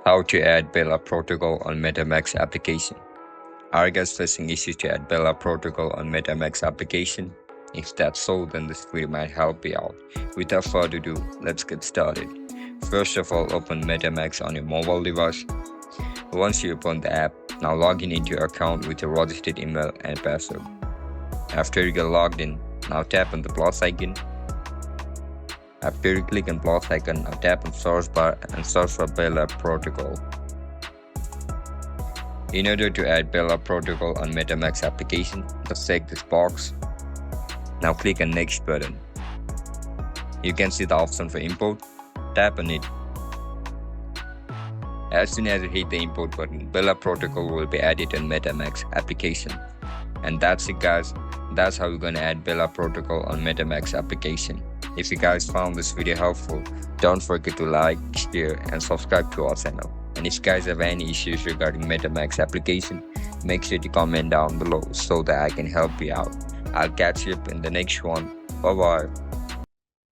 How to add Bela Protocol on Metamask application. Are you guys facing issues to add Bela Protocol on Metamask application? If that's so, then this video might help you out. Without further ado, let's get started. First of all, open Metamask on your mobile device. Once you open the app, now log in into your account with your registered email and password. After you get logged in, now tap on the plus icon. After you click on plus icon, now tap on search bar and search for Bela Protocol. In order to add Bela Protocol on Metamask application, just check this box. Now click on next button. You can see the option for import. Tap on it. As soon as you hit the import button, Bela Protocol will be added on Metamask application. And that's it, guys. That's how you're gonna add Bela Protocol on Metamask application. If you guys found this video helpful, don't forget to like, share, and subscribe to our channel. And if you guys have any issues regarding Metamask application, make sure to comment down below so that I can help you out. I'll catch you up in the next one. Bye bye.